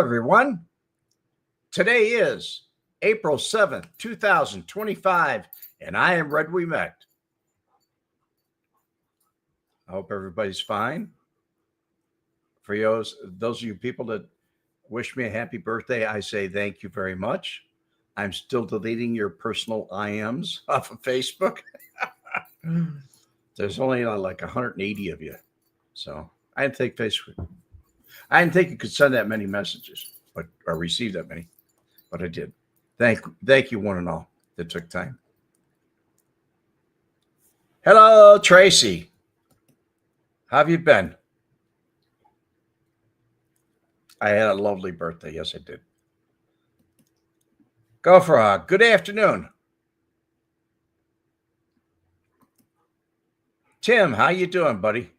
everyone. Today is April 7th, 2025, and I am Red We Met. I hope everybody's fine. For those of you people that wish me a happy birthday, I say thank you very much. I'm still deleting your personal IMs off of Facebook. There's only like 180 of you. So I didn't think Facebook. I didn't think you could send that many messages, or receive that many, but I did. Thank you, one and all, that took time. Hello, Tracy. How have you been? I had a lovely birthday. Yes, I did. Go for a good afternoon. Tim, how you doing, buddy?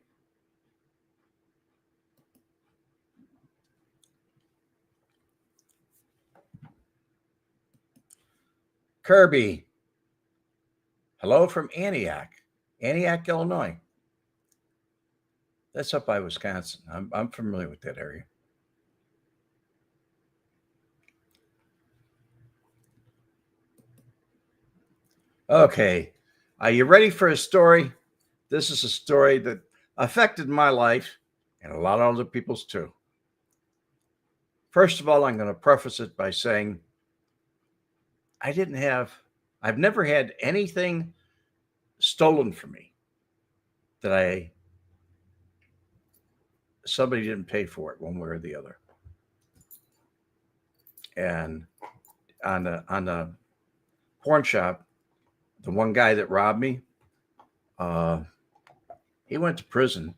Kirby. Hello from Antioch, Illinois. That's up by Wisconsin. I'm familiar with that area. Okay. Are you ready for a story? This is a story that affected my life and a lot of other people's too. First of all, I'm going to preface it by saying I've never had anything stolen from me that somebody didn't pay for it one way or the other. And on the porn shop, the one guy that robbed me, he went to prison,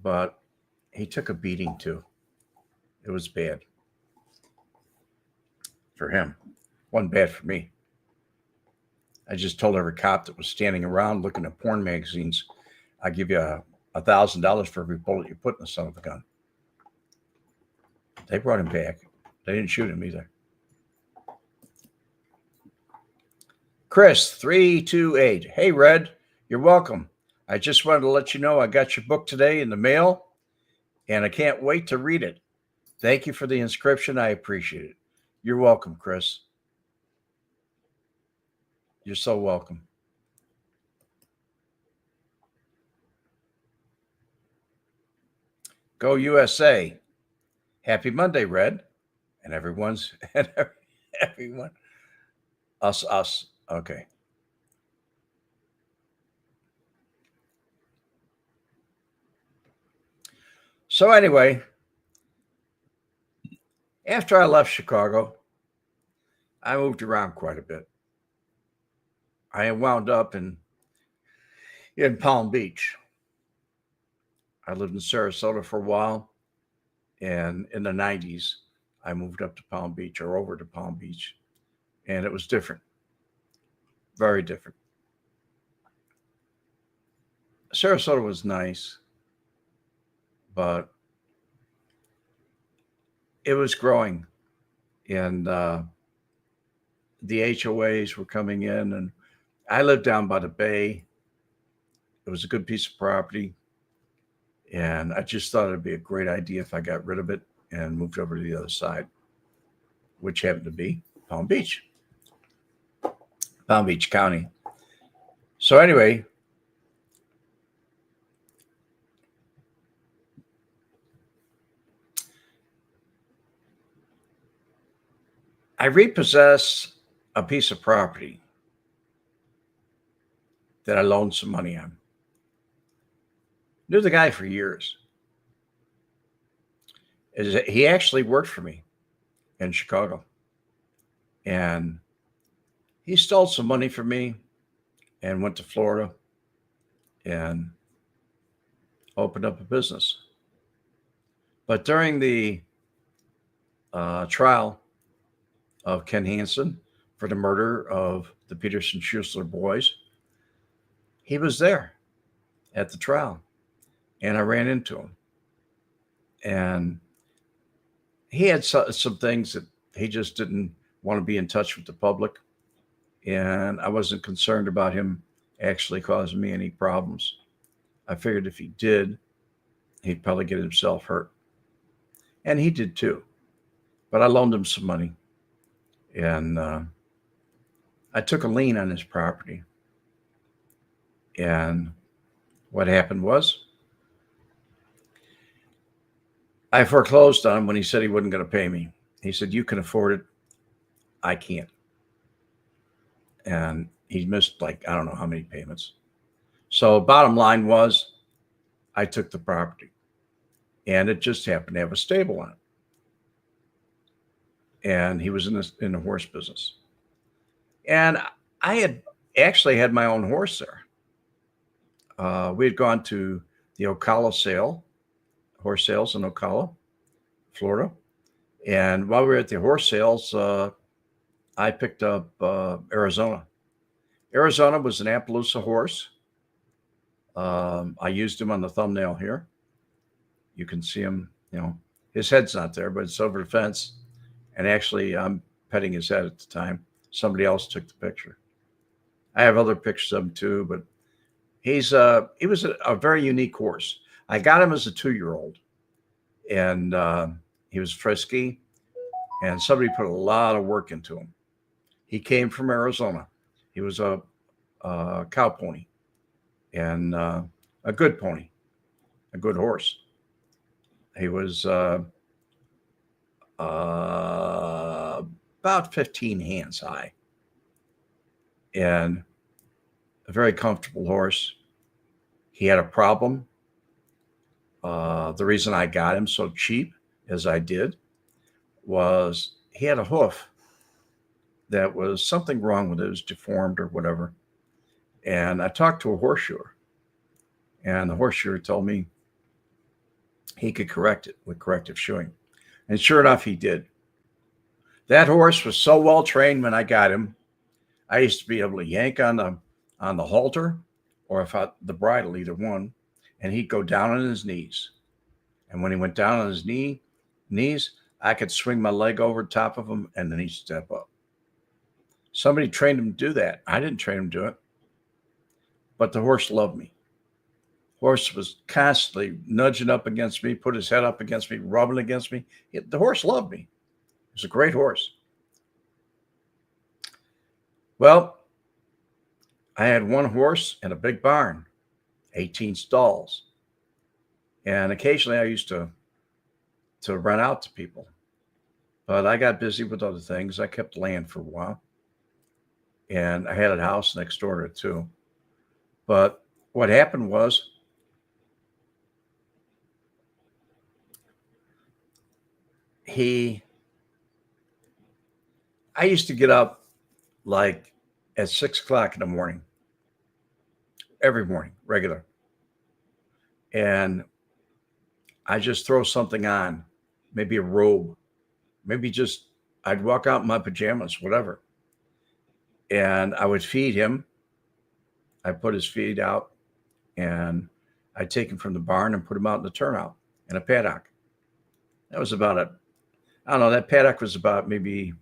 but he took a beating too. It was bad for him. Wasn't bad for me. I just told every cop that was standing around looking at porn magazines, I'll give you $1,000 for every bullet you put in the son of a gun. They brought him back. They didn't shoot him either. Chris 328. Hey, Red, you're welcome. I just wanted to let you know I got your book today in the mail, and I can't wait to read it. Thank you for the inscription. I appreciate it. You're welcome, Chris. You're so welcome. Go USA. Happy Monday, Red. And everyone. Us. Okay. So anyway, after I left Chicago, I moved around quite a bit. I wound up in Palm Beach. I lived in Sarasota for a while, and in the 90s, I moved up to Palm Beach, or over to Palm Beach, and it was different, very different. Sarasota was nice, but it was growing, and the HOAs were coming in, and I lived down by the bay. It was a good piece of property, and I just thought it'd be a great idea if I got rid of it and moved over to the other side, which happened to be Palm Beach County. So anyway, I repossessed a piece of property that I loaned some money on. Knew the guy for years. He actually worked for me in Chicago. And he stole some money from me and went to Florida and opened up a business. But during the trial of Ken Hansen for the murder of the Peterson Schuessler boys, he was there at the trial, and I ran into him. And he had some things that he just didn't want to be in touch with the public, and I wasn't concerned about him actually causing me any problems. I figured if he did, he'd probably get himself hurt. And he did too. but I loaned him some money, and I took a lien on his property. And what happened was I foreclosed on him when he said he wasn't going to pay me. He said, "You can afford it. I can't." And he missed, like, I don't know how many payments. So bottom line was I took the property, and it just happened to have a stable on it. And he was in the horse business. And I had actually had my own horse there. We had gone to the Ocala horse sales in Ocala, Florida. And while we were at the horse sales, I picked up Arizona. Arizona was an Appaloosa horse. I used him on the thumbnail here. You can see him, his head's not there, but it's over the fence. And actually, I'm petting his head at the time. Somebody else took the picture. I have other pictures of him too, but he was a very unique horse. I got him as a 2-year-old, and he was frisky, and somebody put a lot of work into him. He came from Arizona. He was a cow pony, and a good pony, a good horse. He was about 15 hands high, and a very comfortable horse. He had a problem. The reason I got him so cheap as I did was he had a hoof that was something wrong with it. It was deformed or whatever. And I talked to a horseshoer, and the horseshoer told me he could correct it with corrective shoeing. And sure enough, he did. That horse was so well trained when I got him. I used to be able to yank on the halter, or the bridle, either one, and he'd go down on his knees. And when he went down on his knees, I could swing my leg over the top of him, and then he'd step up. Somebody trained him to do that. I didn't train him to do it. But the horse loved me. Horse was constantly nudging up against me, put his head up against me, rubbing against me. The horse loved me. It was a great horse. Well, I had one horse and a big barn, 18 stalls. And occasionally I used to rent out to people. But I got busy with other things. I kept land for a while. And I had a house next door to it too. But what happened was I used to get up like at 6 o'clock in the morning, every morning, regular. And I just throw something on, maybe a robe, maybe just I'd walk out in my pajamas, whatever. And I would feed him. I put his feed out, and I'd take him from the barn and put him out in the turnout in a paddock. That was about I don't know, that paddock was about maybe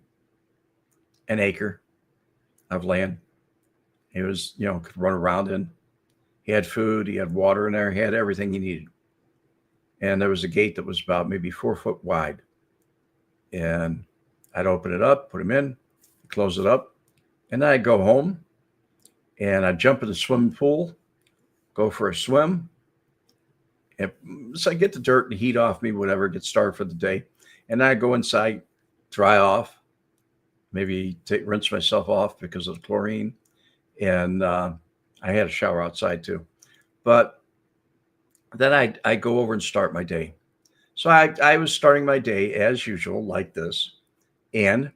an acre of land. He was, could run around in. He had food, he had water in there, he had everything he needed. And there was a gate that was about maybe 4 foot wide. And I'd open it up, put him in, close it up, and then I'd go home and I'd jump in the swimming pool, go for a swim. And so I get the dirt and heat off me, whatever, get started for the day. And I'd go inside, dry off, maybe rinse myself off because of the chlorine. And I had a shower outside too. But then I go over and start my day. So I was starting my day as usual, like this. And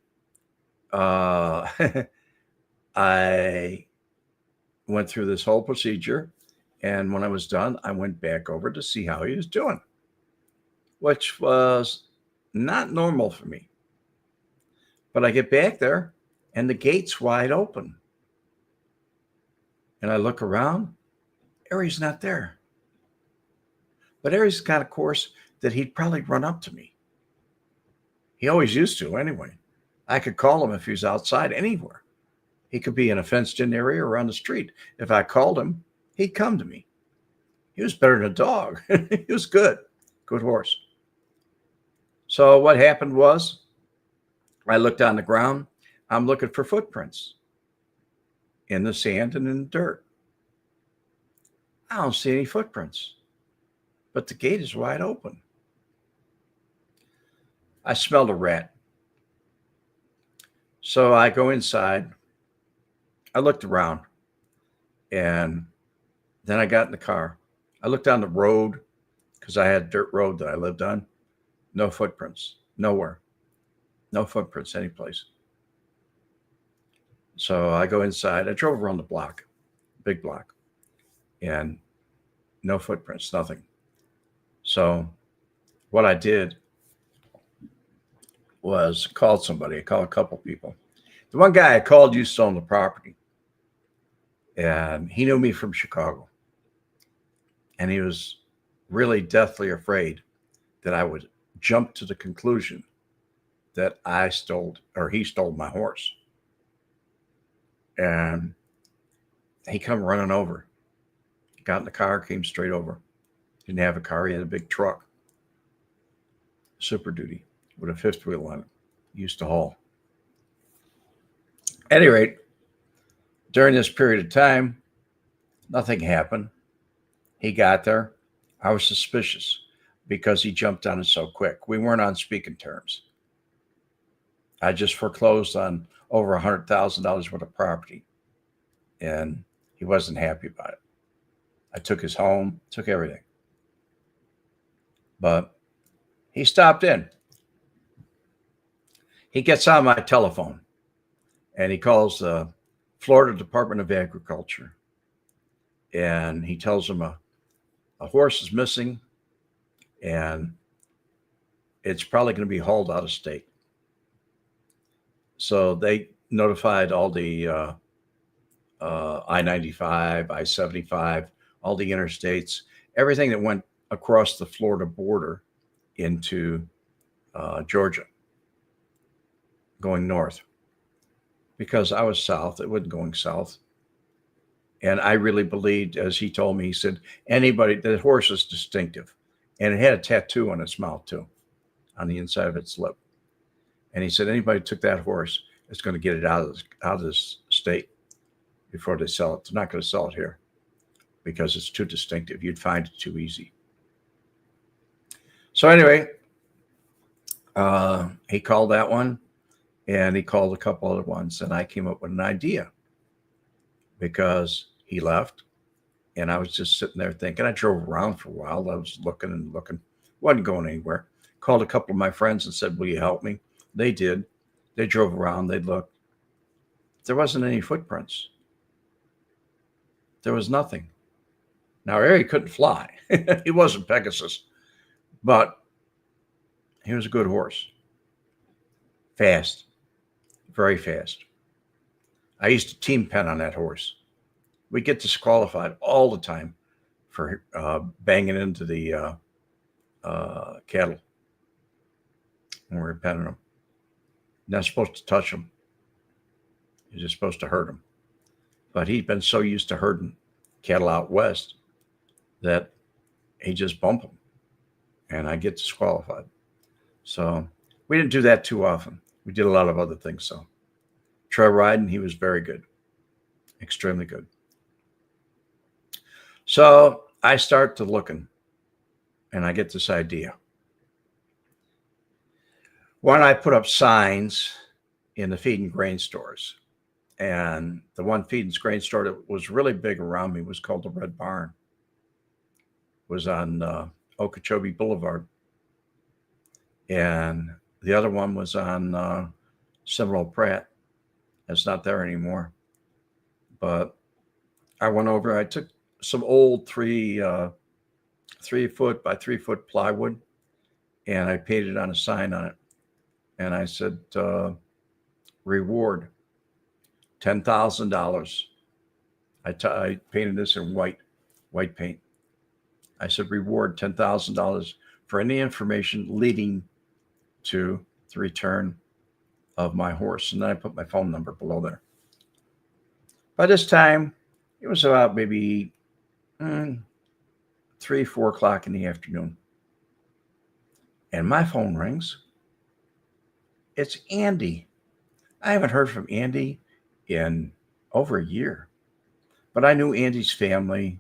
I went through this whole procedure. And when I was done, I went back over to see how he was doing, which was not normal for me. But I get back there and the gate's wide open. And I look around, Aries not there. But Aries got a course that he'd probably run up to me. He always used to anyway. I could call him if he was outside anywhere. He could be in a fenced-in area or on the street. If I called him, he'd come to me. He was better than a dog. He was good horse. So what happened was I looked on the ground. I'm looking for footprints in the sand and in the dirt. I don't see any footprints, but the gate is wide open. I smelled a rat. So I go inside. I looked around, and then I got in the car. I looked down the road because I had a dirt road that I lived on. No footprints, nowhere. No footprints anyplace. So I go inside. I drove around the block, big block, and no footprints, nothing. So what I did was called somebody. I called a couple people. The one guy I called used to own the property, and he knew me from Chicago. And he was really deathly afraid that I would jump to the conclusion that I stole or he stole my horse. And he come running over, got in the car, came straight over. Didn't have a car, he had a big truck, Super Duty, with a fifth wheel on it. He used to haul. At any rate, during this period of time, nothing happened. He got there. I was suspicious because he jumped on it so quick. We weren't on speaking terms. I just foreclosed on over $100,000 worth of property, and he wasn't happy about it. I took his home, took everything. But he stopped in. He gets on my telephone, and he calls the Florida Department of Agriculture, and he tells them a horse is missing, and it's probably going to be hauled out of state. So they notified all the I-95, I-75, all the interstates, everything that went across the Florida border into Georgia, going north. Because I was south, it wasn't going south. And I really believed, as he told me, he said, anybody, the horse is distinctive. And it had a tattoo on its mouth too, on the inside of its lip. And he said, anybody took that horse is going to get it out of this state before they sell it. They're not going to sell it here because it's too distinctive. You'd find it too easy. So anyway, he called that one, and he called a couple other ones, and I came up with an idea because he left, and I was just sitting there thinking. I drove around for a while. I was looking and looking, wasn't going anywhere. Called a couple of my friends and said, will you help me? They did. They drove around. They looked. There wasn't any footprints. There was nothing. Now, Harry couldn't fly. He wasn't Pegasus, but he was a good horse. Fast, very fast. I used to team pen on that horse. We get disqualified all the time for banging into the cattle when we were penning them. You're not supposed to touch them. You're just supposed to hurt them. But he'd been so used to herding cattle out west that he just bumped them, and I get disqualified. So we didn't do that too often. We did a lot of other things. So trail riding, he was very good, extremely good. So I start to looking, and I get this idea. Why don't I put up signs in the feed and grain stores? And the one feed and grain store that was really big around me was called the Red Barn. It was on Okeechobee Boulevard. And the other one was on Seminole Pratt. It's not there anymore. But I went over, I took some old 3 foot by 3 foot plywood, and I painted on a sign on it. And I said, reward, $10,000. I painted this in white paint. I said, reward $10,000 for any information leading to the return of my horse. And then I put my phone number below there. By this time, it was about maybe 3, 4 o'clock in the afternoon. And my phone rings. it's Andy. I haven't heard from Andy in over a year, but I knew Andy's family,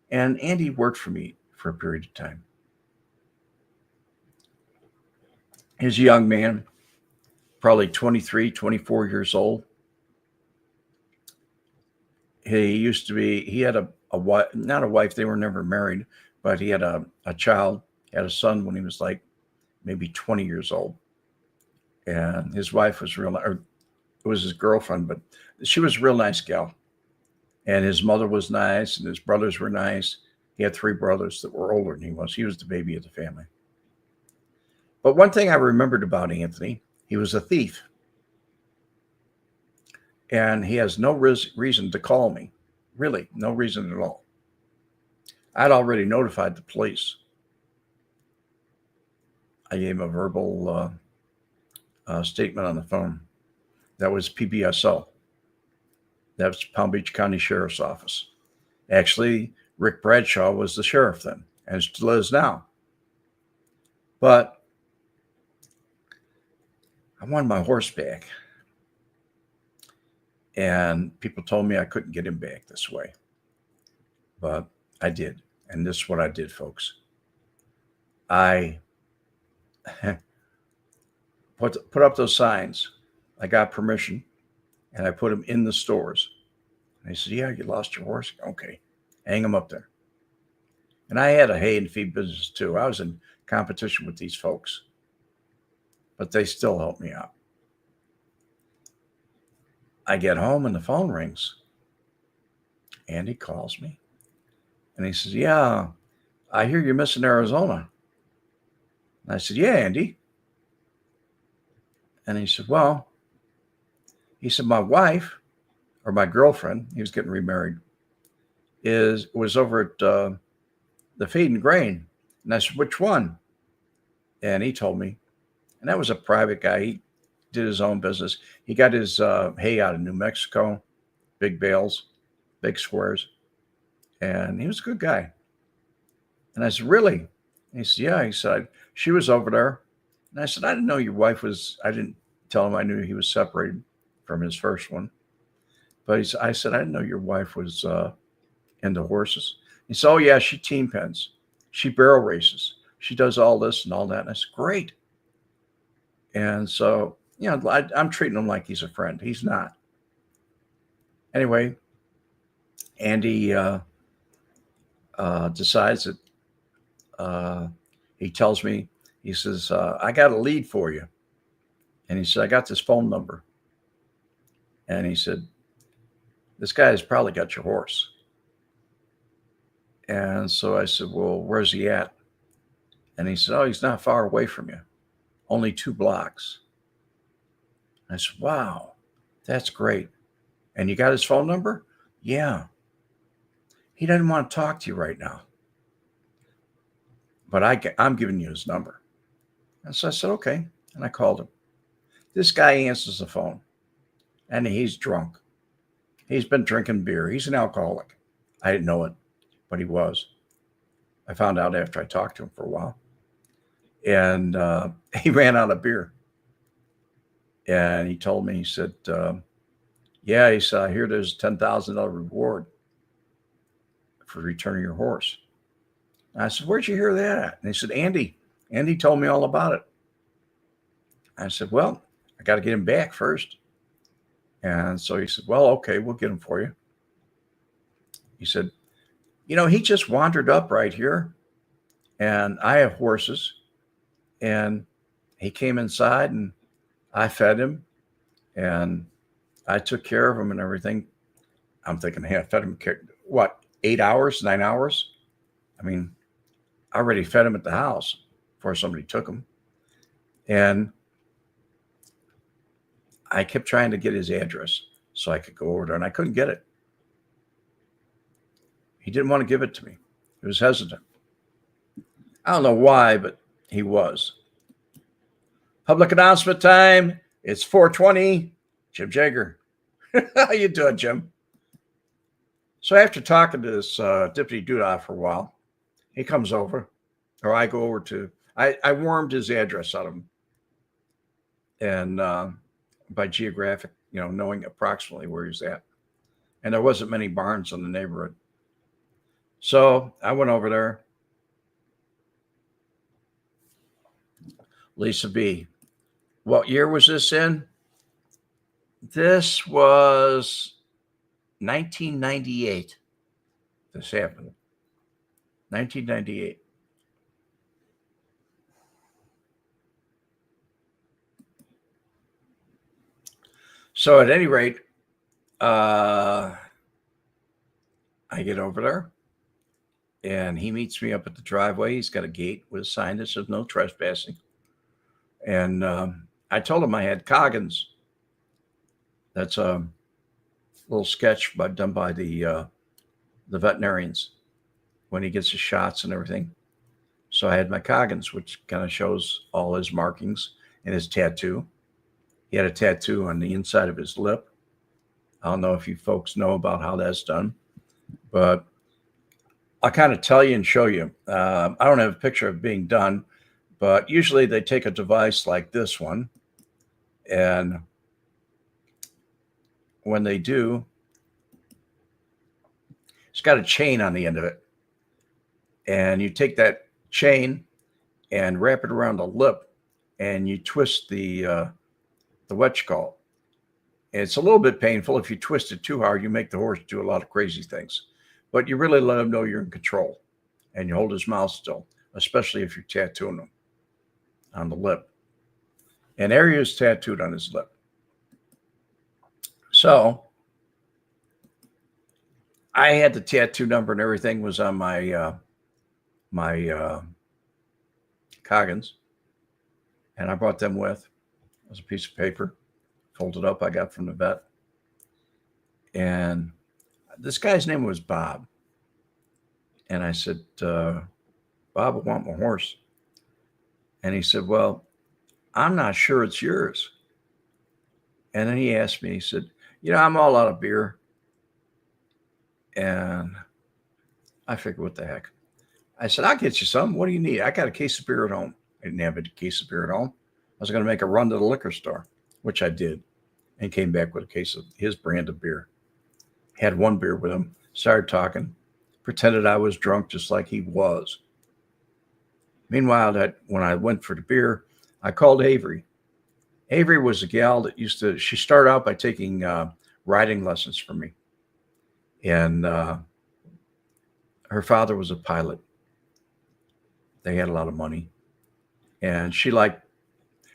and Andy worked for me for a period of time. He's a young man, probably 23, 24 years old. He had a wife, not a wife, they were never married, but he had a child, he had a son when he was like maybe 20 years old. And his wife was or it was his girlfriend, but she was a real nice gal. And his mother was nice, and his brothers were nice. He had three brothers that were older than he was. He was the baby of the family. But one thing I remembered about Anthony, he was a thief. And he has no reason to call me. Really, no reason at all. I'd already notified the police. I gave him a verbal statement on the phone. That was PBSO. That was Palm Beach County Sheriff's Office. Actually, Rick Bradshaw was the sheriff then, and still is now. But I wanted my horse back. And people told me I couldn't get him back this way. But I did. And this is what I did, folks. I put up those signs. I got permission, and I put them in the stores. And they said, yeah, you lost your horse? Okay, hang them up there. And I had a hay and feed business too. I was in competition with these folks, but they still helped me out. I get home and the phone rings. Andy calls me, and he says, yeah, I hear you're missing Arizona. And I said, yeah, Andy. And he said, well, my wife, or my girlfriend, he was getting remarried, was over at the Feed and Grain. And I said, which one? And he told me. And that was a private guy. He did his own business. He got his hay out of New Mexico, big bales, big squares. And he was a good guy. And I said, really? And he said, yeah. He said, she was over there. And I said, I didn't know your wife was, I didn't tell him I knew he was separated from his first one. But I said, I didn't know your wife was into horses. He said, oh, yeah, she team pens. She barrel races. She does all this and all that. And I said, great. And so, I'm treating him like he's a friend. He's not. Anyway, Andy decides that he tells me, he says, I got a lead for you. And he said, I got this phone number. And he said, this guy has probably got your horse. And so I said, well, where's he at? And he said, oh, he's not far away from you. Only 2 blocks. I said, wow, that's great. And you got his phone number? Yeah. He doesn't want to talk to you right now. But I'm giving you his number. And so I said, okay. And I called him. This guy answers the phone. And he's drunk. He's been drinking beer. He's an alcoholic. I didn't know it, but he was. I found out after I talked to him for a while. And he ran out of beer. And he told me, he said, yeah, he said, I hear there's a $10,000 reward for returning your horse. And I said, where'd you hear that at? And he said, Andy told me all about it. I said, well, I got to get him back first. And so he said, well, okay, we'll get him for you. He said, he just wandered up right here, and I have horses. And he came inside, and I fed him, and I took care of him and everything. I'm thinking, hey, I fed him, 8 hours, 9 hours? I mean, I already fed him at the house before somebody took him. And I kept trying to get his address so I could go over there, and I couldn't get it. He didn't want to give it to me. He was hesitant. I don't know why, but he was. Public announcement time. It's 4:20. Jim Jager. How you doing, Jim? So after talking to this Deputy Doodah for a while, he comes over, or I go over to, I wormed his address out of him. and by geographic, knowing approximately where he's at. And there wasn't many barns in the neighborhood. So I went over there. Lisa B. What year was this in? This was 1998. This happened. 1998. So at any rate, I get over there and he meets me up at the driveway. He's got a gate with a sign that says no trespassing. And I told him I had Coggins. That's a little sketch done by the veterinarians when he gets his shots and everything. So I had my Coggins, which kind of shows all his markings and his tattoo. He had a tattoo on the inside of his lip. I don't know if you folks know about how that's done, but I'll kind of tell you and show you. I don't have a picture of it being done, but usually they take a device like this one, and when they do, it's got a chain on the end of it. And you take that chain and wrap it around the lip, and you twist the what you call it. It's a little bit painful. If you twist it too hard, you make the horse do a lot of crazy things. But you really let him know you're in control, and you hold his mouth still, especially if you're tattooing him on the lip. And Ari is tattooed on his lip. So I had the tattoo number and everything was on my Coggins, and I brought them with. It was a piece of paper folded up I got from the vet. And this guy's name was Bob. And I said, Bob, I want my horse. And he said, well, I'm not sure it's yours. And then he asked me, he said, I'm all out of beer. And I figured, what the heck? I said, I'll get you some. What do you need? I got a case of beer at home. I didn't have a case of beer at home. I was going to make a run to the liquor store, which I did, and came back with a case of his brand of beer. Had one beer with him, started talking, pretended I was drunk just like he was. Meanwhile, when I went for the beer, I called Avery. Avery was a gal that she started out by taking riding lessons from me. And her father was a pilot. They had a lot of money. And she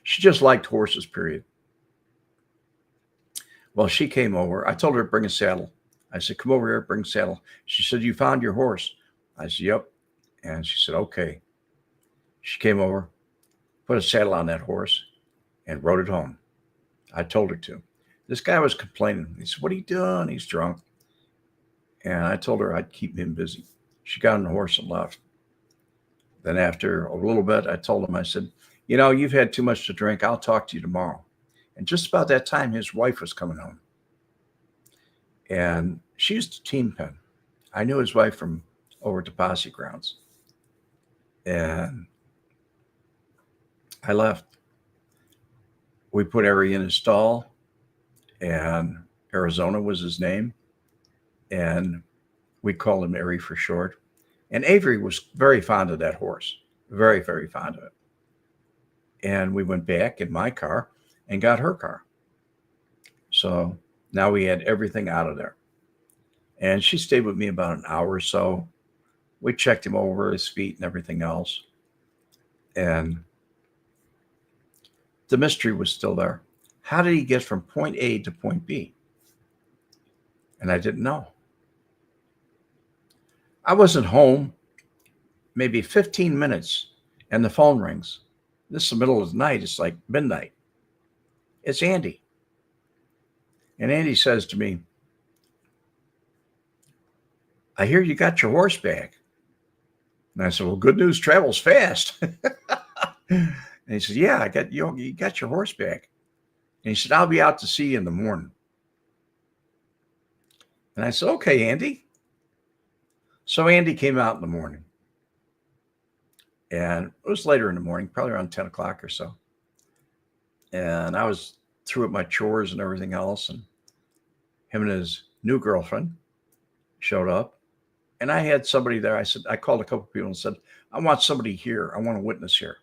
just liked horses, period. Well, she came over. I told her to bring a saddle. I said, come over here, bring a saddle. She said, you found your horse? I said, yep. And she said, okay. She came over, put a saddle on that horse, and rode it home. I told her to. This guy was complaining. He said, what are you doing? He's drunk. And I told her I'd keep him busy. She got on the horse and left. Then after a little bit, I told him, I said, you've had too much to drink. I'll talk to you tomorrow. And just about that time, his wife was coming home. And she used to team pen. I knew his wife from over at the Posse Grounds. And I left. We put Ari in his stall, and Arizona was his name. And we called him Ari for short. And Avery was very fond of that horse, very, very fond of it. And we went back in my car and got her car. So now we had everything out of there. And she stayed with me about an hour or so. We checked him over, his feet and everything else. And the mystery was still there. How did he get from point A to point B? And I didn't know. I wasn't home maybe 15 minutes and the phone rings. This is the middle of the night. It's like midnight. It's Andy. And Andy says to me, I hear you got your horse back. And I said, well, good news travels fast. And he said, yeah, you got your horse back. And he said, I'll be out to see you in the morning. And I said, okay, Andy. So Andy came out in the morning. And it was later in the morning, probably around 10 o'clock or so. And I was through with my chores and everything else. And him and his new girlfriend showed up. And I had somebody there. I called a couple people and said, I want somebody here. I want a witness here.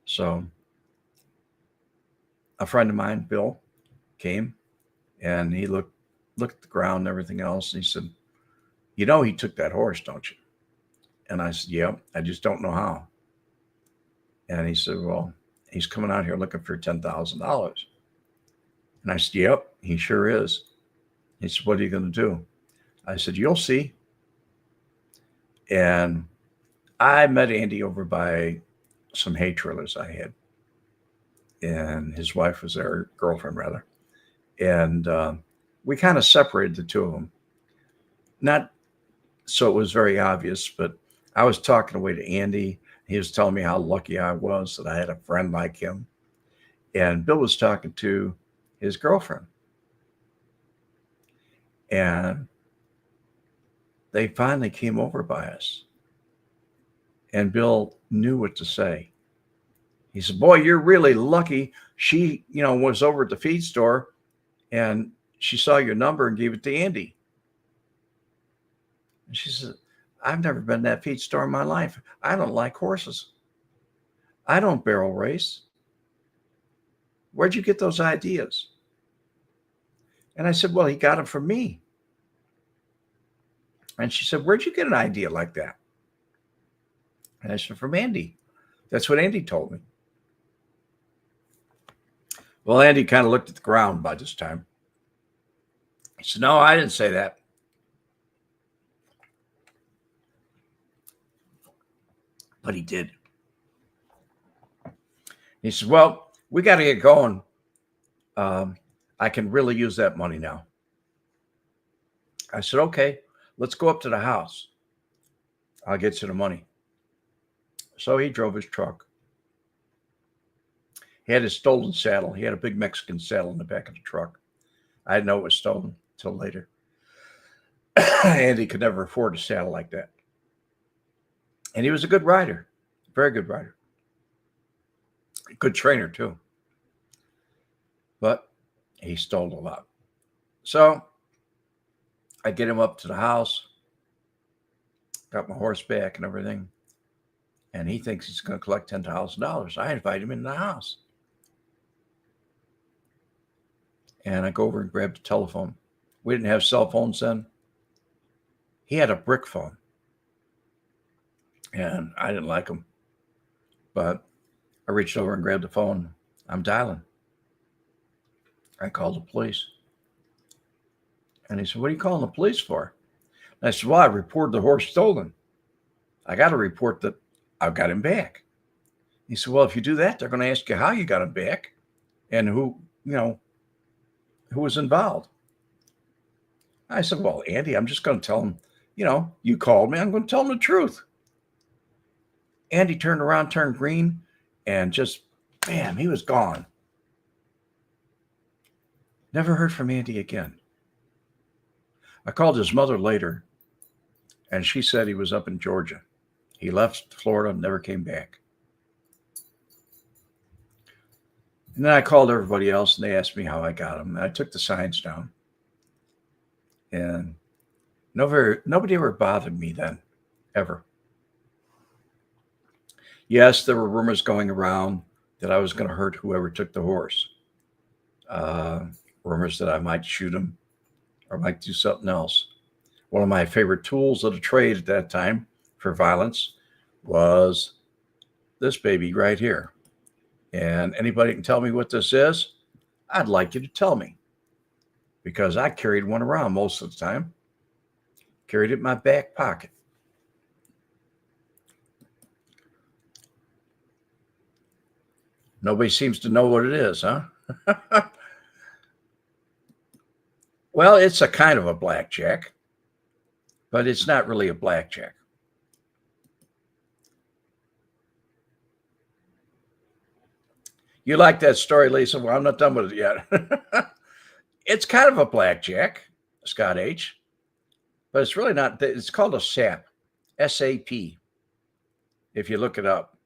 So a friend of mine, Bill, came and he looked at the ground and everything else. And he said, you know, he took that horse, don't you? And I said, yeah, I just don't know how. And he said, well, he's coming out here looking for $10,000. And I said, yep, he sure is. He said, what are you going to do? I said, you'll see. And I met Andy over by some hay trailers I had. And his wife was there, girlfriend rather. And we kind of separated the two of them. Not so it was very obvious, but I was talking away to Andy. He was telling me how lucky I was that I had a friend like him. And Bill was talking to his girlfriend. And they finally came over by us. And Bill knew what to say. He said, boy, you're really lucky. She, was over at the feed store and she saw your number and gave it to Andy. And she said, I've never been to that feed store in my life. I don't like horses. I don't barrel race. Where'd you get those ideas? And I said, well, he got them from me. And she said, where'd you get an idea like that? And I said, from Andy. That's what Andy told me. Well, Andy kind of looked at the ground by this time. He said, no, I didn't say that. But he did. He said, well, we got to get going. I can really use that money now. I said, okay, let's go up to the house. I'll get you the money. So he drove his truck. He had his stolen saddle. He had a big Mexican saddle in the back of the truck. I didn't know it was stolen until later. Andy could never afford a saddle like that. And he was a good rider, very good rider. A good trainer, too. But he stole a lot. So I get him up to the house, got my horse back and everything. And he thinks he's going to collect $10,000. I invite him in the house. And I go over and grab the telephone. We didn't have cell phones then. He had a brick phone. And I didn't like him. But I reached over and grabbed the phone. I'm dialing. I called the police. And he said, what are you calling the police for? And I said, well, I reported the horse stolen. I got to report that I've got him back. He said, well, if you do that, they're going to ask you how you got him back and who was involved. I said, well, Andy, I'm just going to tell him, you called me. I'm going to tell him the truth. Andy turned around, turned green, and just, bam, he was gone. Never heard from Andy again. I called his mother later, and she said he was up in Georgia. He left Florida, never came back. And then I called everybody else, and they asked me how I got him. And I took the signs down. And nobody ever bothered me then, ever. Yes, there were rumors going around that I was going to hurt whoever took the horse. Rumors that I might shoot him or might do something else. One of my favorite tools of the trade at that time for violence was this baby right here. And anybody can tell me what this is, I'd like you to tell me. Because I carried one around most of the time. Carried it in my back pocket. Nobody seems to know what it is, huh? Well, it's a kind of a blackjack, but it's not really a blackjack. You like that story, Lisa? Well, I'm not done with it yet. It's kind of a blackjack, Scott H., but it's really not. It's called a SAP, S-A-P, if you look it up.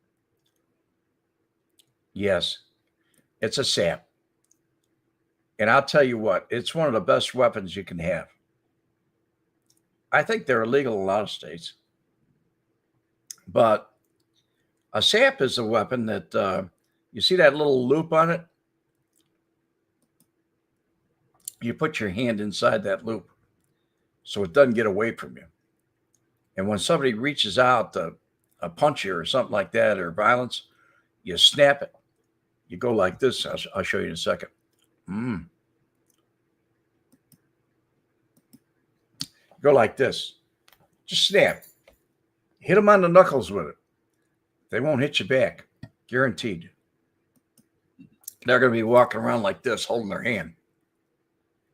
Yes, It's a sap. And I'll tell you what, it's one of the best weapons you can have. I think they're illegal in a lot of states. But a sap is a weapon that you see that little loop on it? You put your hand inside that loop so it doesn't get away from you. And when somebody reaches out to punch you or something like that, or violence, you snap it. You go like this. I'll show you in a second. Go like this. Just snap. Hit them on the knuckles with it. They won't hit you back. Guaranteed. They're going to be walking around like this, holding their hand.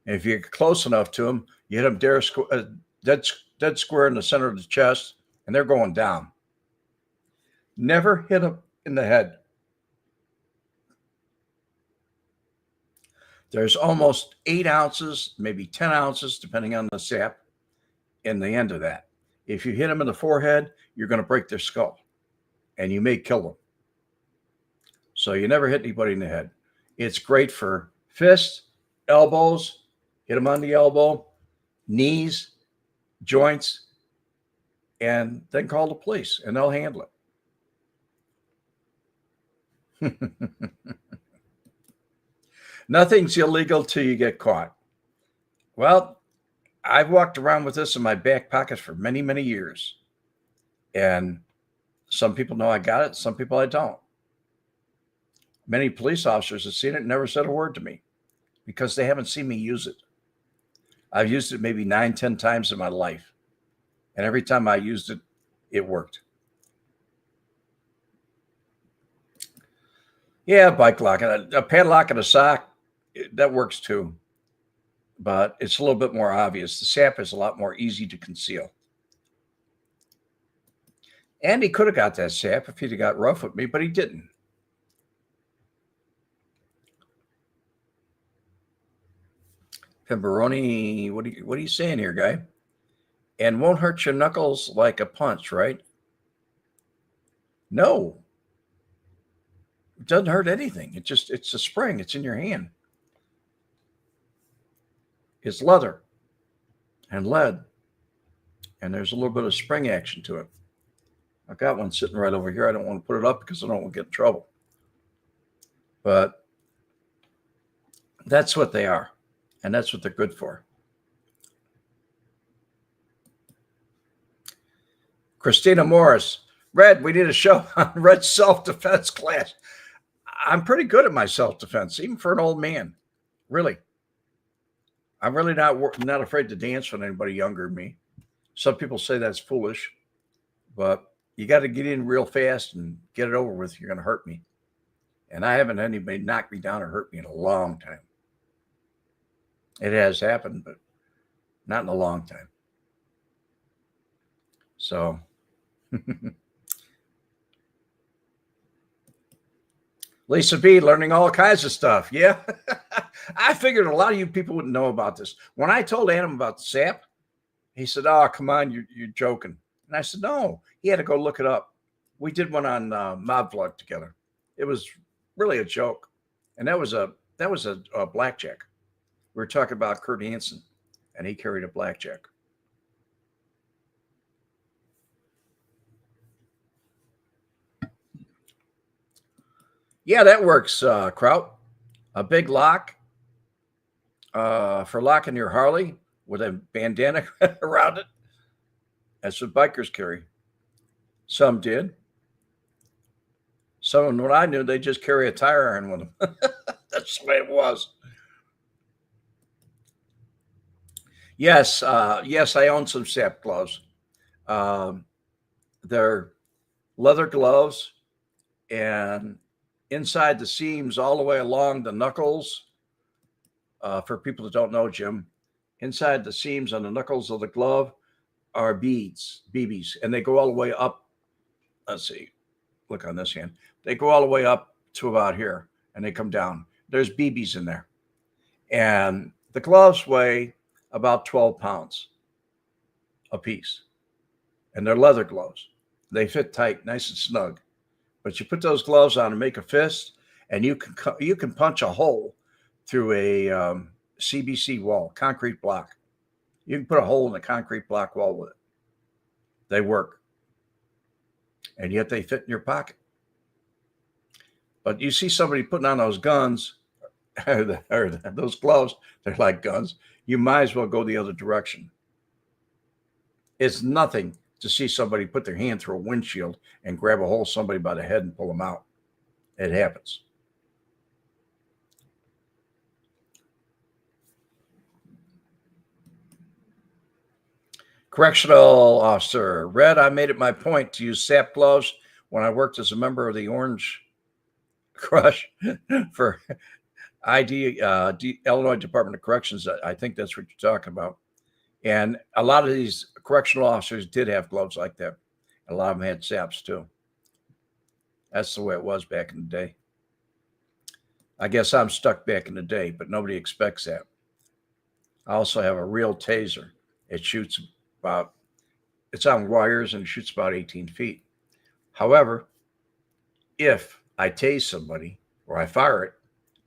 And if you get close enough to them, you hit them dead square in the center of the chest, and they're going down. Never hit them in the head. There's almost 8 ounces, maybe 10 ounces, depending on the sap, in the end of that. If you hit them in the forehead, you're going to break their skull, and you may kill them. So you never hit anybody in the head. It's great for fists, elbows, hit them on the elbow, knees, joints, and then call the police, and they'll handle it. Nothing's illegal till you get caught. Well, I've walked around with this in my back pocket for many, many years. And some people know I got it. Some people I don't. Many police officers have seen it and never said a word to me because they haven't seen me use it. I've used it maybe 9, 10 times in my life. And every time I used it, it worked. Yeah, bike lock. A padlock and a sock, that works too. But it's a little bit more obvious. The sap is a lot more easy to conceal. And he could have got that sap if he'd got rough with me, but he didn't. Pimperoni, what are you saying here, guy? And won't hurt your knuckles like a punch, right? No. It doesn't hurt anything. It's a spring. It's in your hand. It's leather and lead. And there's a little bit of spring action to it. I've got one sitting right over here. I don't want to put it up because I don't want to get in trouble. But that's what they are. And that's what they're good for. Christina Morris. Red, we need a show on Red's self-defense class. I'm pretty good at my self-defense, even for an old man. Really. I'm really not afraid to dance with anybody younger than me. Some people say that's foolish, but you got to get in real fast and get it over with. You're going to hurt me. And I haven't had anybody knock me down or hurt me in a long time. It has happened, but not in a long time. So, Lisa B, learning all kinds of stuff. Yeah. I figured a lot of you people wouldn't know about this. When I told Adam about the sap, he said, "Oh, come on, you're joking." And I said, "No." He had to go look it up. We did one on Mob Vlog together. It was really a joke. And that was a blackjack. We were talking about Kurt Hansen, and he carried a blackjack. Yeah, that works, Kraut. A big lock for locking your Harley with a bandana around it. That's what bikers carry. Some did. Some, when I knew, they just carry a tire iron with them. That's the way it was. Yes, I own some sap gloves. They're leather gloves, and inside the seams, all the way along the knuckles, for people that don't know, Jim, inside the seams on the knuckles of the glove are beads, BBs, and they go all the way up. Let's see, look on this hand. They go all the way up to about here, and they come down. There's BBs in there. And the gloves weigh about 12 pounds a piece. And they're leather gloves. They fit tight, nice and snug. But you put those gloves on and make a fist, and you can punch a hole through a CBC wall, concrete block. You can put a hole in the concrete block wall with it. They work, and yet they fit in your pocket. But you see somebody putting on those guns or those gloves, they're like guns. You might as well go the other direction. It's nothing to see somebody put their hand through a windshield and grab a hold of somebody by the head and pull them out. It happens. Correctional officer, Red, I made it my point to use SAP gloves when I worked as a member of the Orange Crush for Illinois Department of Corrections. I think that's what you're talking about. And a lot of these correctional officers did have gloves like that. A lot of them had SAPs too. That's the way it was back in the day. I guess I'm stuck back in the day, but nobody expects that. I also have a real taser. It shoots about, it's on wires and it shoots about 18 feet. However, if I tase somebody or I fire it,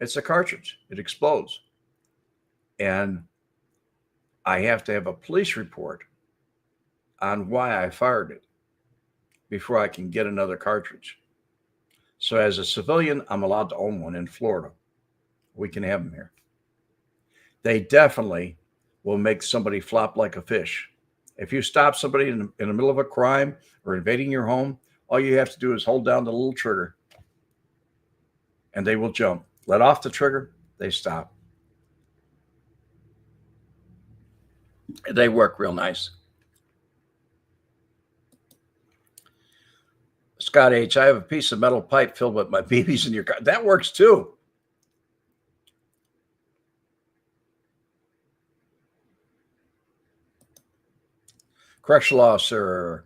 it's a cartridge. It explodes. And I have to have a police report on why I fired it before I can get another cartridge. So as a civilian, I'm allowed to own one in Florida. We can have them here. They definitely will make somebody flop like a fish. If you stop somebody in the middle of a crime or invading your home, all you have to do is hold down the little trigger and they will jump. Let off the trigger, they stop. They work real nice. Scott H., I have a piece of metal pipe filled with my BBs in your car. That works too. Correctional officer,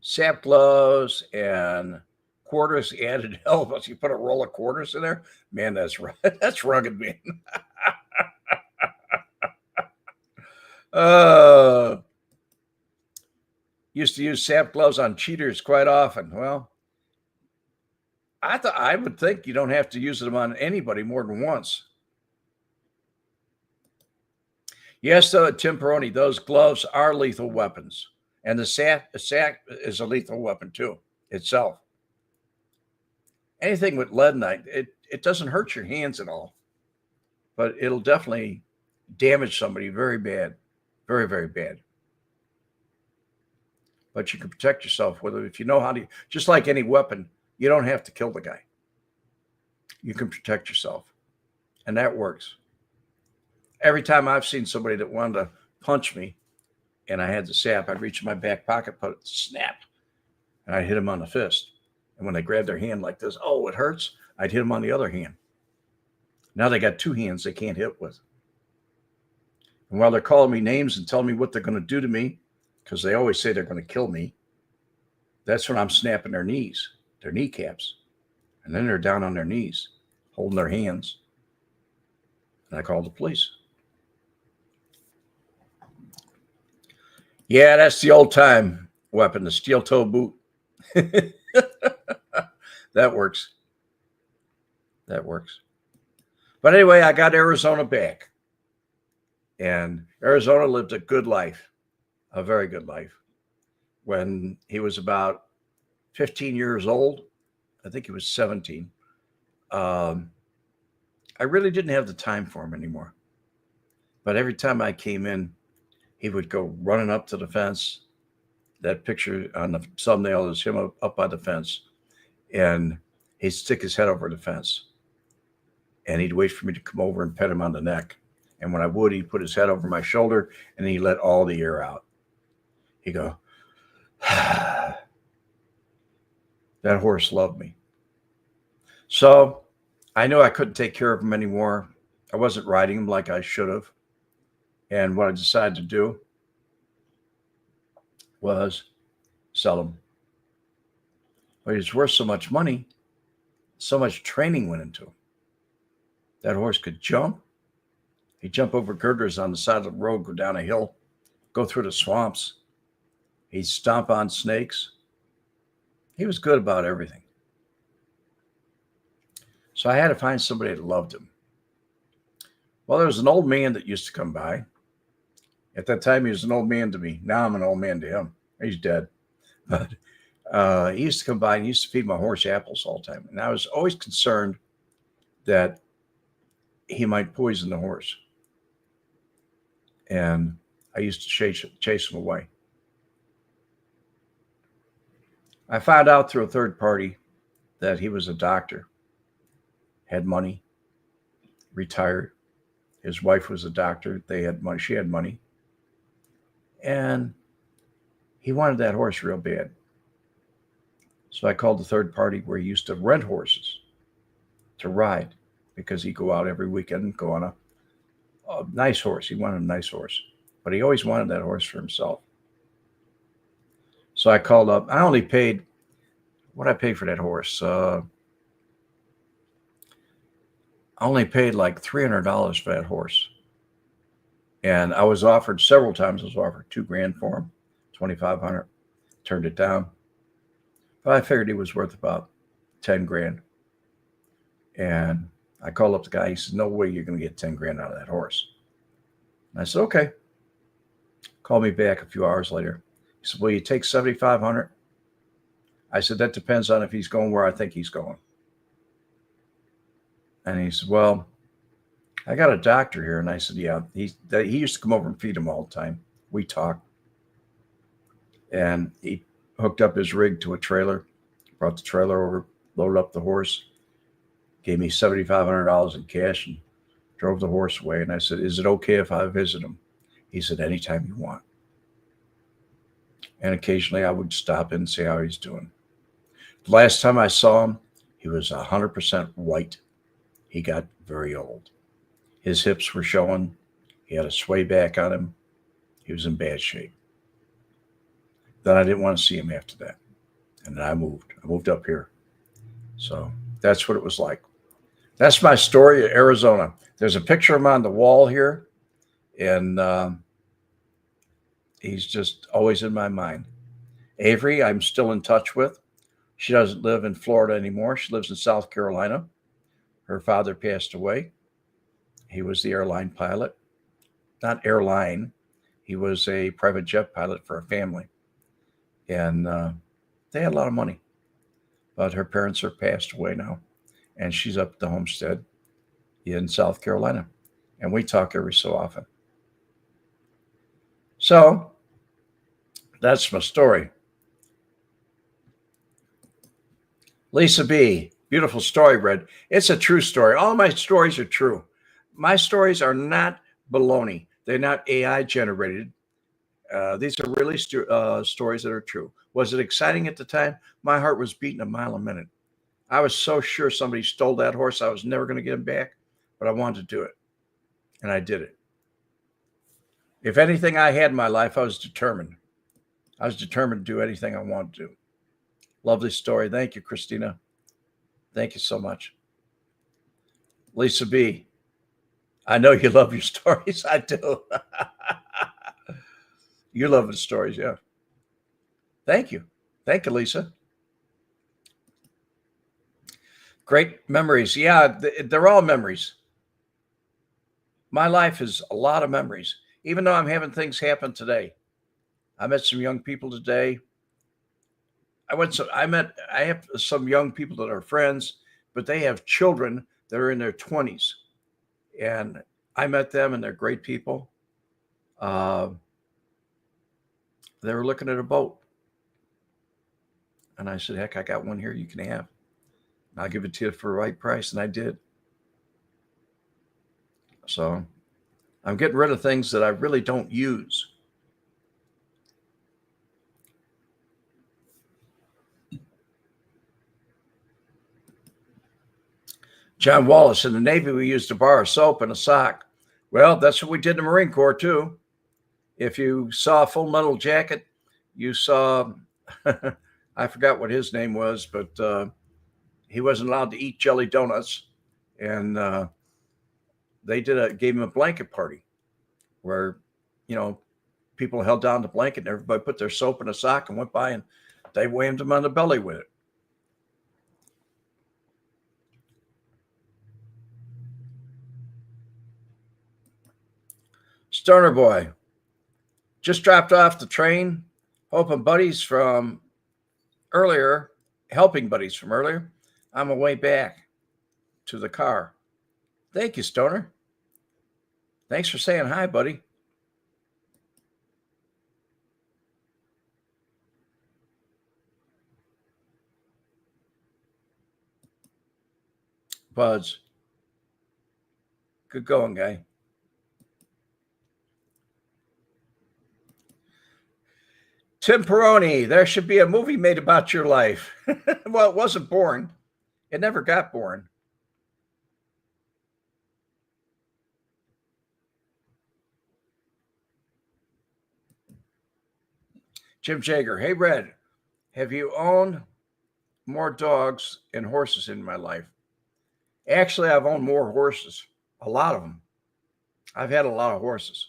SAP gloves and quarters added elbows. You put a roll of quarters in there? Man, that's rugged, man. Used to use SAP gloves on cheaters quite often. Well, I would think you don't have to use them on anybody more than once. Yes, though, Tim Peroni, those gloves are lethal weapons. And the SAP is a lethal weapon too, itself. Anything with lead in it doesn't hurt your hands at all. But it'll definitely damage somebody very bad. Very, very bad. But you can protect yourself with it if you know how to. Just like any weapon, you don't have to kill the guy. You can protect yourself. And that works. Every time I've seen somebody that wanted to punch me and I had the SAP, I'd reach in my back pocket, put it, snap, and I'd hit them on the fist. And when they grab their hand like this, oh, it hurts, I'd hit them on the other hand. Now they got two hands they can't hit with. And while they're calling me names and telling me what they're going to do to me, because they always say they're going to kill me, that's when I'm snapping their knees, their kneecaps. And then they're down on their knees, holding their hands. And I call the police. Yeah, that's the old time weapon, the steel toe boot. That works. That works. But anyway, I got Arizona back. And Arizona lived a good life, a very good life. When he was about 15 years old, I think he was 17, I really didn't have the time for him anymore. But every time I came in, he would go running up to the fence. That picture on the thumbnail is him up by the fence. And he'd stick his head over the fence. And he'd wait for me to come over and pet him on the neck. And when I would, he'd put his head over my shoulder and he let all the air out. He'd go, that horse loved me. So I knew I couldn't take care of him anymore. I wasn't riding him like I should have. And what I decided to do was sell him. But he was worth so much money, so much training went into him. That horse could jump. He'd jump over girders on the side of the road, go down a hill, go through the swamps. He'd stomp on snakes. He was good about everything. So I had to find somebody that loved him. Well, there was an old man that used to come by. At that time, he was an old man to me. Now I'm an old man to him. He's dead. But he used to come by and he used to feed my horse apples all the time. And I was always concerned that he might poison the horse. And I used to chase him away. I found out through a third party that he was a doctor, had money, retired. His wife was a doctor. They had money. She had money. And he wanted that horse real bad. So I called the third party where he used to rent horses to ride because he'd go out every weekend and go on a nice horse. He wanted a nice horse, but he always wanted that horse for himself. So I called up. I only paid what I paid for that horse. I only paid like $300 for that horse. And I was offered several times. I was offered $2,000 for him, $2,500. Turned it down. But I figured he was worth about $10,000. And I called up the guy. He said, "No way you're going to get $10,000 out of that horse." And I said, "Okay." Called me back a few hours later. He said, "Will you take $7,500? I said, "That depends on if he's going where I think he's going." And he said, "Well, I got a doctor here." And I said, "Yeah." He used to come over and feed him all the time. We talked. And he hooked up his rig to a trailer, brought the trailer over, loaded up the horse, gave me $7,500 in cash, and drove the horse away. And I said, "Is it okay if I visit him?" He said, "Anytime you want." And occasionally I would stop in and see how he's doing. The last time I saw him, he was 100% white. He got very old. His hips were showing. He had a sway back on him. He was in bad shape. Then I didn't want to see him after that. And then I moved up here. So that's what it was like. That's my story of Arizona. There's a picture of him on the wall here. And he's just always in my mind. Avery, I'm still in touch with. She doesn't live in Florida anymore. She lives in South Carolina. Her father passed away. He was the airline pilot. Not airline. He was a private jet pilot for a family. And they had a lot of money. But her parents are passed away now. And she's up at the homestead in South Carolina. And we talk every so often. So that's my story. Lisa B., beautiful story, Red. It's a true story. All my stories are true. My stories are not baloney. They're not AI generated. These are really stories that are true. Was it exciting at the time? My heart was beating a mile a minute. I was so sure somebody stole that horse. I was never going to get him back, but I wanted to do it. And I did it. If anything I had in my life, I was determined. I was determined to do anything I wanted to do. Lovely story. Thank you, Christina. Thank you so much. Lisa B., I know you love your stories. I do. You love the stories, yeah. Thank you. Thank you, Lisa. Great memories. Yeah, they're all memories. My life is a lot of memories, even though I'm having things happen today. I met some young people today. I have some young people that are friends, but they have children that are in their 20s. And I met them and they're great people. They were looking at a boat. And I said, "Heck, I got one here you can have. And I'll give it to you for the right price." And I did. So I'm getting rid of things that I really don't use. John Wallace, in the Navy, we used a bar of soap and a sock. Well, that's what we did in the Marine Corps, too. If you saw a Full Metal Jacket, you saw, I forgot what his name was, but he wasn't allowed to eat jelly donuts. And they gave him a blanket party where, people held down the blanket and everybody put their soap in a sock and went by and they whammed him on the belly with it. Stoner Boy, just dropped off the train, helping buddies from earlier. On my way back to the car. Thank you, Stoner. Thanks for saying hi, buddy. Buds. Good going, guy. Tim Peroni, there should be a movie made about your life. Well, it wasn't born. It never got born. Jim Jagger, hey, Red, have you owned more dogs and horses in my life? Actually, I've owned more horses, a lot of them. I've had a lot of horses.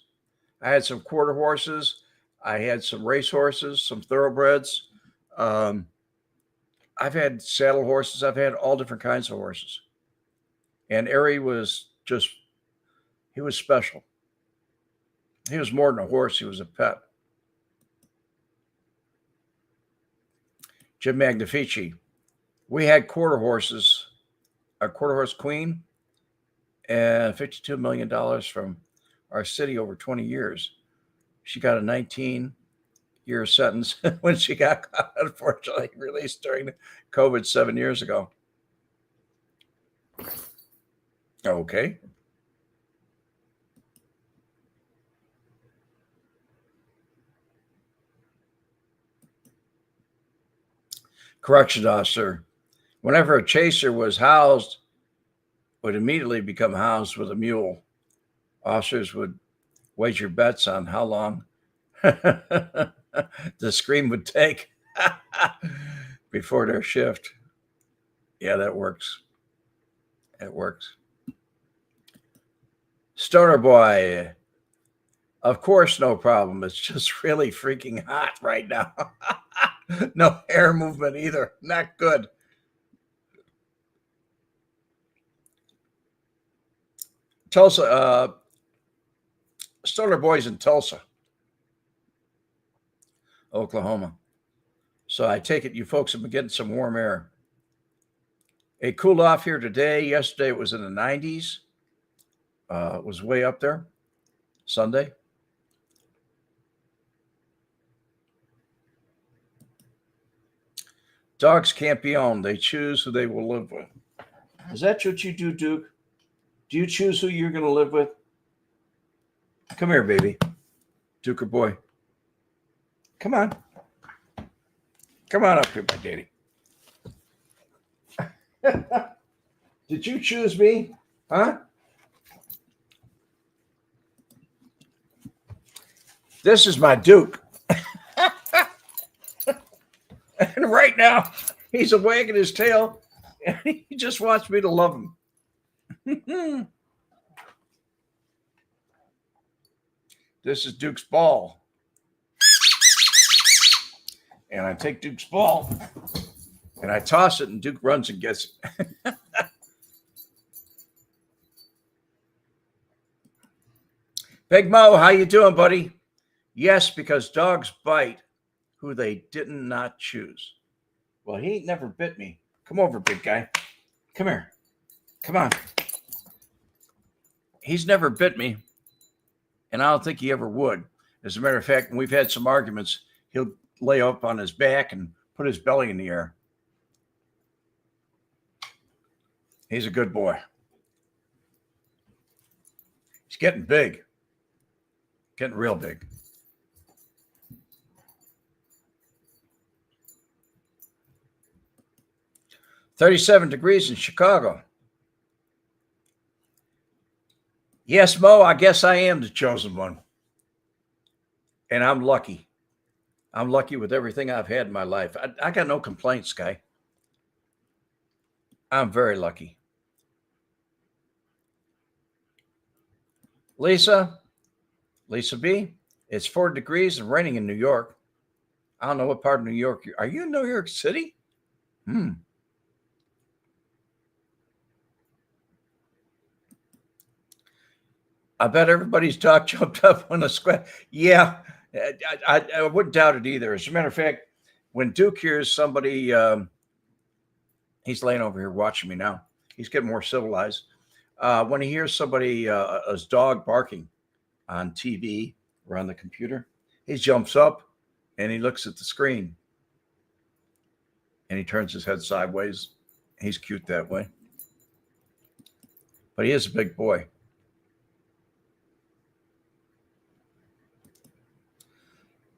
I had some quarter horses. I had some race horses, some thoroughbreds. Um, I've had saddle horses. I've had all different kinds of horses. And Ari was just, he was special. He was more than a horse, he was a pet. Jim Magnifici, we had quarter horses, a quarter horse queen, and $52 million from our city over 20 years. She got a 19-year sentence when she got unfortunately released during COVID 7 years ago. Okay. Corrections officer. Whenever a chaser was housed, would immediately become housed with a mule. Officers would wager bets on how long the scream would take before their shift. Yeah, that works. It works. Stoner Boy, of course, no problem. It's just really freaking hot right now. No air movement either. Not good. Tulsa, Stoner Boy's in Tulsa, Oklahoma. So I take it you folks have been getting some warm air. It cooled off here today. Yesterday it was in the 90s. It was way up there. Sunday. Dogs can't be owned. They choose who they will live with. Is that what you do, Duke? Do you choose who you're going to live with? Come here, baby. Duke or boy. Come on. Come on up here, my daddy. Did you choose me? Huh? This is my Duke. And right now, he's wagging his tail, and he just wants me to love him. This is Duke's ball. And I take Duke's ball, and I toss it, and Duke runs and gets it. Big Mo, how you doing, buddy? Yes, because dogs bite who they did not choose. Well, he ain't never bit me. Come over, big guy. Come here. Come on. He's never bit me, and I don't think he ever would. As a matter of fact, when we've had some arguments, he'll lay up on his back and put his belly in the air. He's a good boy. He's getting big. Getting real big. "37 degrees in Chicago." Yes, Mo, I guess I am the chosen one. And I'm lucky. I'm lucky with everything I've had in my life. I got no complaints, guy. I'm very lucky. Lisa B, it's 4 degrees and raining in New York. I don't know what part of New York are you in New York City? I bet everybody's dog jumped up on the square. Yeah, I wouldn't doubt it either. As a matter of fact, when Duke hears somebody, he's laying over here watching me now. He's getting more civilized. When he hears somebody, his dog barking on TV or on the computer, he jumps up and he looks at the screen and he turns his head sideways. He's cute that way. But he is a big boy.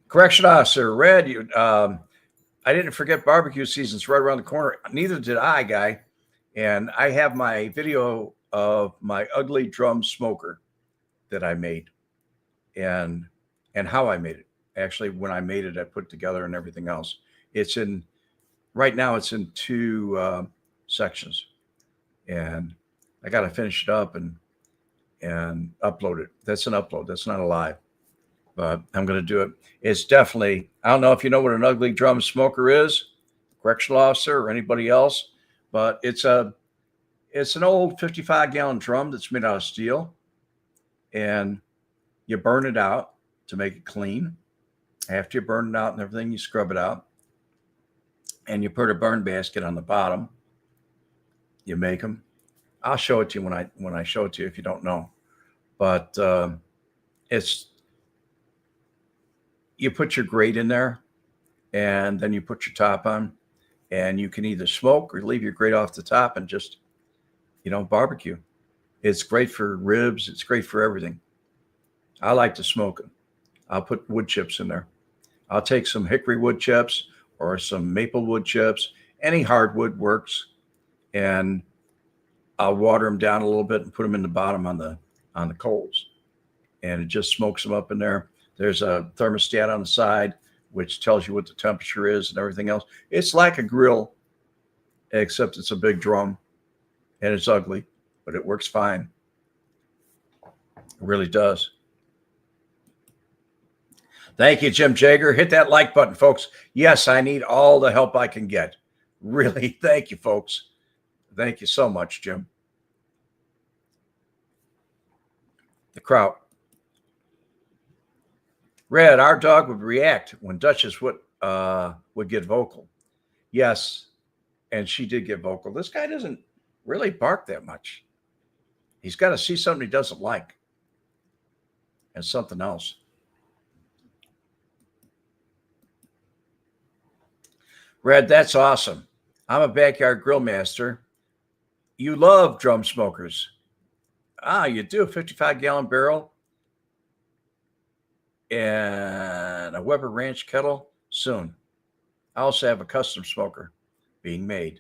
Correction officer, Red, I didn't forget barbecue season's right around the corner. Neither did I, guy. And I have my video of my ugly drum smoker that I made and how I made it. Actually, when I made it, I put it together and everything else. It's in right now. It's in two sections, and I got to finish it up and upload it. That's an upload. That's not a live, but I'm going to do it. It's definitely. I don't know if you know what an ugly drum smoker is, correctional officer or anybody else, but it's an old 55-gallon drum that's made out of steel, and you burn it out to make it clean. After you burn it out and everything, you scrub it out, and you put a burn basket on the bottom. You make them. I'll show it to you when I show it to you if you don't know. But it's you put your grate in there, and then you put your top on, and you can either smoke or leave your grate off the top and just barbecue. It's great for ribs. It's great for everything. I like to smoke it. I'll put wood chips in there. I'll take some hickory wood chips or some maple wood chips. Any hardwood works, and I'll water them down a little bit and put them in the bottom on the coals, and it just smokes them up in there. There's a thermostat on the side which tells you what the temperature is and everything else. It's like a grill, except it's a big drum, and it's ugly, but it works fine. It really does. Thank you, Jim Jager. Hit that like button, folks. Yes, I need all the help I can get. Really, thank you, folks. Thank you so much, Jim. The Kraut. Red, our dog would react when Duchess would get vocal. Yes, and she did get vocal. This guy doesn't really bark that much. He's got to see something he doesn't like and something else. Red, that's awesome. I'm a backyard grill master. You love drum smokers. You do a 55-gallon barrel and a Weber Ranch kettle soon. I also have a custom smoker being made.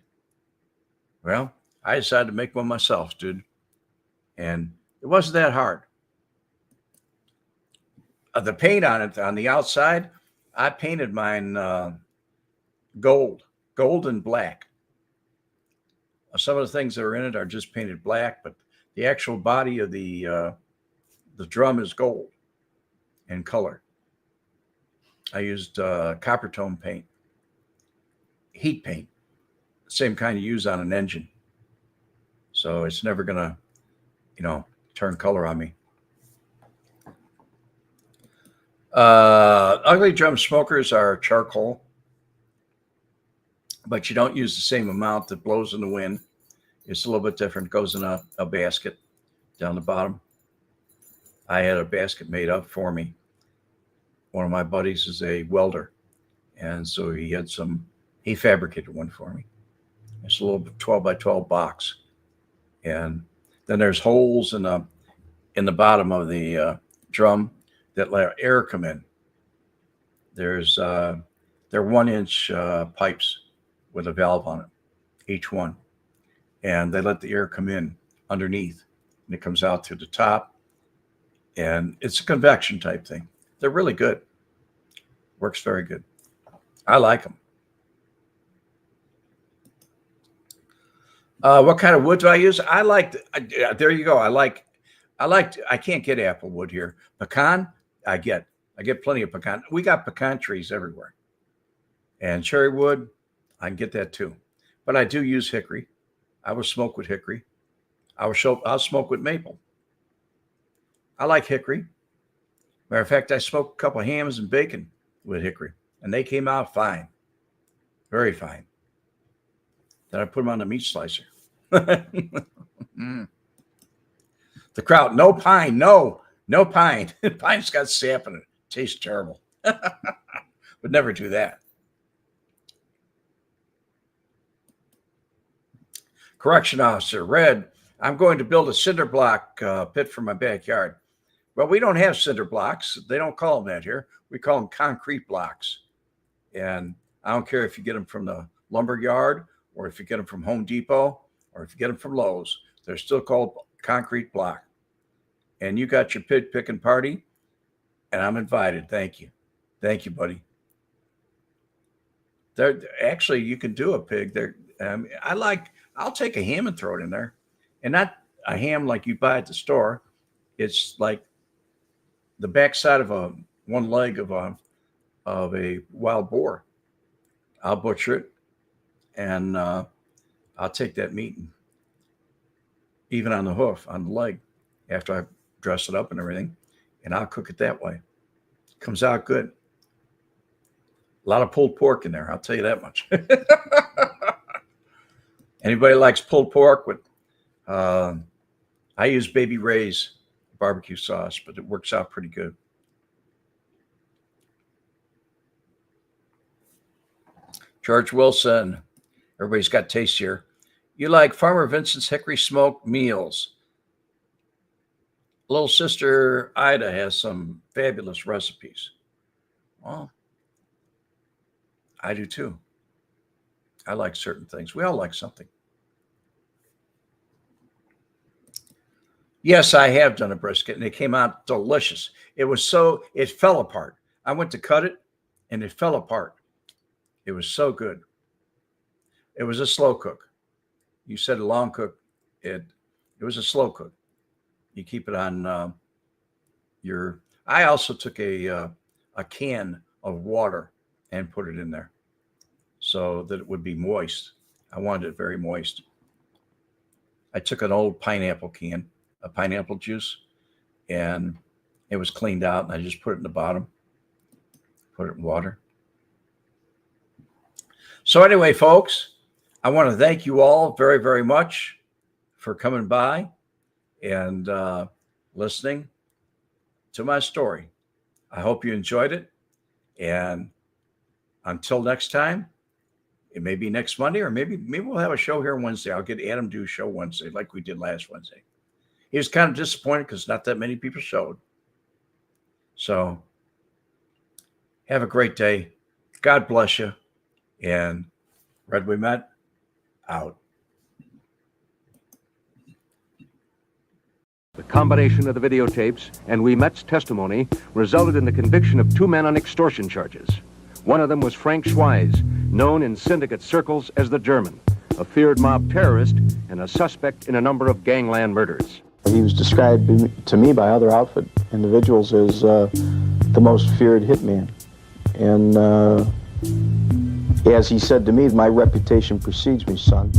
Well, I decided to make one myself, dude. And it wasn't that hard. The paint on it, on the outside, I painted mine gold and black. Some of the things that are in it are just painted black, but the actual body of the drum is gold in color. I used copper tone paint, heat paint, same kind you use on an engine. So it's never gonna, turn color on me. Ugly drum smokers are charcoal, but you don't use the same amount that blows in the wind. It's a little bit different. It goes in a basket down the bottom. I had a basket made up for me. One of my buddies is a welder, and so he fabricated one for me. It's a little 12 by 12 box, and then there's holes in the bottom of the drum that let air come in. They're 1-inch pipes with a valve on it, each one, and they let the air come in underneath, and it comes out through the top, and it's a convection type thing. They're really good. Works very good. I like them. What kind of wood do I use? I like. There you go. I can't get apple wood here. Pecan, I get plenty of pecan. We got pecan trees everywhere, and cherry wood, I can get that too. But I do use hickory. I will smoke with hickory. I'll smoke with maple. I like hickory. Matter of fact, I smoked a couple of hams and bacon with hickory, and they came out fine, very fine. Then I put them on the meat slicer. Mm. The kraut, no pine, no pine. Pine's got sap in it. Tastes terrible. Would never do that. Correction officer, Red, I'm going to build a cinder block pit for my backyard. Well, we don't have cinder blocks. They don't call them that here. We call them concrete blocks. And I don't care if you get them from the lumber yard or if you get them from Home Depot or if you get them from Lowe's. They're still called concrete block. And you got your pig picking party, and I'm invited. Thank you. Thank you, buddy. Actually, you can do a pig. I'll take a ham and throw it in there. And not a ham like you buy at the store. It's like the backside of one leg of a wild boar. I'll butcher it, and I'll take that meat, and even on the hoof, on the leg, after I dress it up and everything, and I'll cook it that way. It comes out good. A lot of pulled pork in there, I'll tell you that much. Anybody likes pulled pork with, I use Baby Ray's barbecue sauce, but it works out pretty good. George Wilson, everybody's got taste here. You like Farmer Vincent's hickory smoked meals. Little sister Ida has some fabulous recipes. Well, I do too. I like certain things. We all like something. Yes, I have done a brisket, and it came out delicious. It fell apart. I went to cut it, and it fell apart. It was so good. It was a slow cook. You said a long cook. It was a slow cook. You keep it on I also took a can of water and put it in there so that it would be moist. I wanted it very moist. I took an old pineapple can of pineapple juice, and it was cleaned out, and I just put it in the bottom, put it in water. So anyway, folks, I want to thank you all very, very much for coming by and listening to my story. I hope you enjoyed it. And until next time, it may be next Monday, or maybe we'll have a show here Wednesday. I'll get Adam to do a show Wednesday like we did last Wednesday. He was kind of disappointed because not that many people showed. So have a great day. God bless you. And Red We Met, out. The combination of the videotapes and Ouimet's testimony resulted in the conviction of 2 men on extortion charges. One of them was Frank Schweiz, known in syndicate circles as the German, a feared mob terrorist and a suspect in a number of gangland murders. He was described to me by other outfit individuals as the most feared hitman. And as he said to me, my reputation precedes me, son.